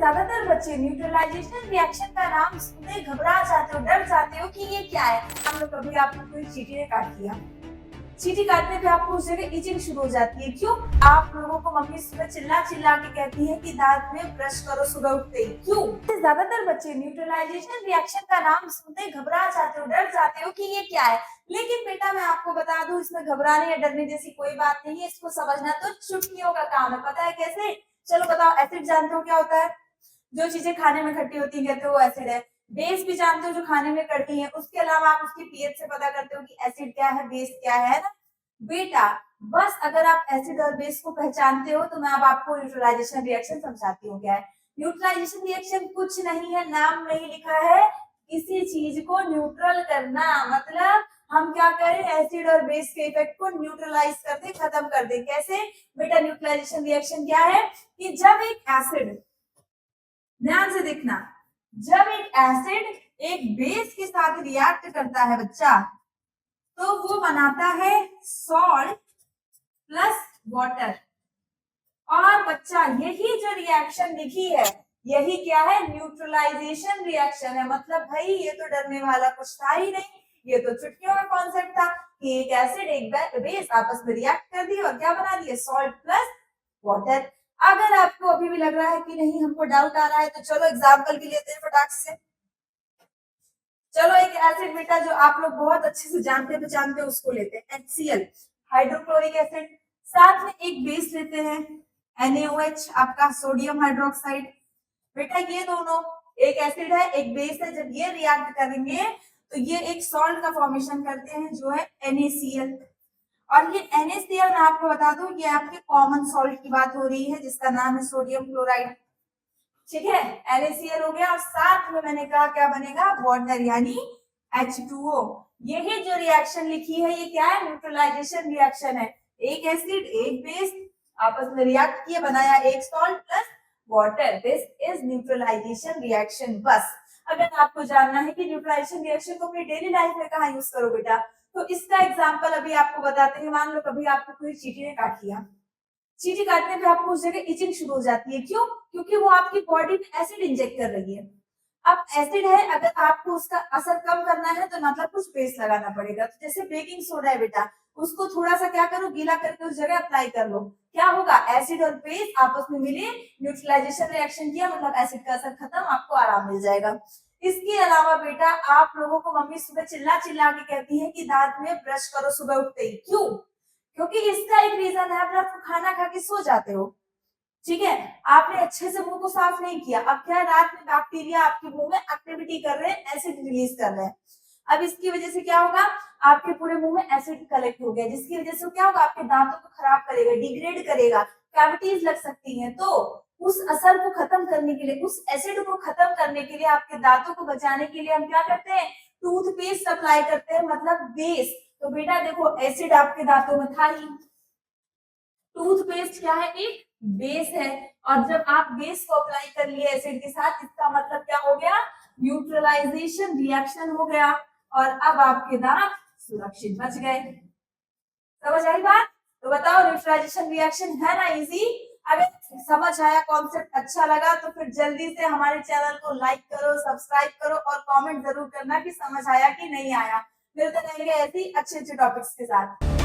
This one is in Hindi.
ज्यादातर बच्चे न्यूट्रलाइजेशन रिएक्शन का नाम सुनते ही घबरा जाते हो, डर जाते हो कि ये क्या है। मान लो कभी आपको कोई चींटी ने काट लिया, चींटी काटने पे आपको उस जगह इचिंग शुरू हो जाती है। क्यों? आप लोगों को मम्मी सुबह चिल्ला चिल्ला के कहती है कि दांत में ब्रश करो सुबह उठते ही। क्यों? ज्यादातर बच्चे न्यूट्रलाइजेशन रिएक्शन का नाम सुनते ही घबरा जाते हो, डर जाते हो कि ये क्या है। लेकिन बेटा मैं आपको बता दूं, इसमें घबराने या डरने जैसी कोई बात नहीं है। इसको समझना तो चुटकियों का काम है। पता है कैसे? चलो बताओ। एसिड जानते हो क्या होता है? जो चीजें खाने में खट्टी होती है कहते हो वो एसिड है। बेस भी जानते हो, जो खाने में कड़वी है। उसके अलावा आप उसकी पीएच से पता करते हो कि एसिड क्या है, बेस क्या है ना बेटा। बस अगर आप एसिड और बेस को पहचानते हो तो मैं अब आपको न्यूट्रलाइजेशन रिएक्शन समझाती हूँ क्या है। न्यूट्रलाइजेशन रिएक्शन कुछ नहीं है, नाम में ही लिखा है, किसी चीज को न्यूट्रल करना। मतलब हम क्या करें, एसिड और बेस के इफेक्ट को न्यूट्रलाइज कर दे, खत्म कर दे। कैसे बेटा? न्यूट्रलाइजेशन रिएक्शन क्या है कि जब एक एसिड, ध्यान से देखना, जब एक एसिड एक बेस के साथ रिएक्ट करता है बच्चा, तो वो बनाता है सॉल्ट प्लस वाटर। और बच्चा यही जो रिएक्शन लिखी है, यही क्या है? न्यूट्रलाइजेशन रिएक्शन है। मतलब भाई ये तो डरने वाला कुछ था ही नहीं, ये तो चुटकियों का कॉन्सेप्ट था कि एक एसिड एक बेस आपस में रिएक्ट कर दिए और क्या बना दिए? Salt plus water. अगर आपको अभी भी लग रहा है कि नहीं, हमको डाउट आ रहा है, तो चलो एग्जाम्पल भी लेते हैं फटाक से। चलो एक एसिड बेटा जो आप लोग बहुत अच्छे से जानते पहचानते हो उसको लेते हैं, HCl, हाइड्रोक्लोरिक एसिड। साथ में एक बेस लेते हैं NaOH, आपका सोडियम हाइड्रोक्साइड। बेटा ये दोनों एक एसिड है एक बेस है, जब ये रिएक्ट करेंगे तो ये एक सॉल्ट का फॉर्मेशन करते हैं जो है NaCl। और ये NaCl मैं आपको बता दूं, ये आपके कॉमन सॉल्ट की बात हो रही है जिसका नाम है सोडियम क्लोराइड। ठीक है, NaCl हो गया और साथ में मैंने कहा क्या बनेगा? वाटर यानी H2O। यही जो रिएक्शन लिखी है ये क्या है? न्यूट्रलाइजेशन रिएक्शन है। एक एसिड एक बेस आपस में रिएक्ट किए, बनाया एक salt plus water. This is neutralisation reaction. बस अगर आपको जानना है कि न्यूट्रलाइजेशन रिएक्शन को अपनी डेली लाइफ में कहाँ यूज करो बेटा, तो इसका एग्जाम्पल अभी आपको बताते हैं। मान लो कभी आपको कोई चींटी ने काट लिया, चींटी काटने पे आपको उस जगह इचिंग शुरू हो जाती है। क्यों? क्योंकि वो आपकी बॉडी में एसिड इंजेक्ट कर रही है। अब एसिड है, अगर आपको उसका असर कम करना है तो मतलब कुछ बेस लगाना पड़ेगा। तो जैसे बेकिंग सोडा है बेटा, उसको थोड़ा सा क्या करो, गीला करके उस जगह अप्लाई कर लो। क्या होगा? एसिड और बेस आपस में मिले, न्यूट्रलाइजेशन रिएक्शन किया, मतलब एसिड का असर खत्म, आपको आराम मिल जाएगा। इसके अलावा बेटा आप लोगों को मम्मी सुबह चिल्ला चिल्ला के कहती है कि दांत में ब्रश करो सुबह उठते ही। क्यों? क्योंकि इसका एक रीजन है, आप रात को खाना खा के सो जाते हो, ठीक है, आपने अच्छे से मुंह को साफ नहीं किया। अब क्या है, रात में बैक्टीरिया आपके मुंह में एक्टिविटी कर रहे हैं, एसिड रिलीज कर रहे हैं। अब इसकी वजह से क्या होगा? आपके पूरे मुंह में एसिड कलेक्ट हो गया, जिसकी वजह से क्या होगा? आपके दांतों को खराब करेगा, डिग्रेड करेगा, कैविटीज लग सकती हैं। तो उस असर को खत्म करने के लिए, उस एसिड को खत्म करने के लिए, आपके दांतों को बचाने के लिए हम क्या करते हैं? टूथपेस्ट अप्लाई करते हैं, मतलब बेस। तो बेटा देखो, एसिड आपके दांतों में था ही, टूथपेस्ट क्या है? एक बेस है। और जब आप बेस को अप्लाई कर लिए एसिड के साथ, इसका मतलब क्या हो गया? न्यूट्रलाइजेशन रिएक्शन हो गया और अब आपके दांत सुरक्षित बच गए। समझ आई बात? तो बताओ, न्यूट्रलाइजेशन रिएक्शन है ना इजी। अगर समझ आया, कॉन्सेप्ट अच्छा लगा, तो फिर जल्दी से हमारे चैनल को लाइक करो, सब्सक्राइब करो और कमेंट जरूर करना कि समझ आया कि नहीं आया। मिलते रहेंगे ऐसे ही अच्छे अच्छे टॉपिक्स के साथ।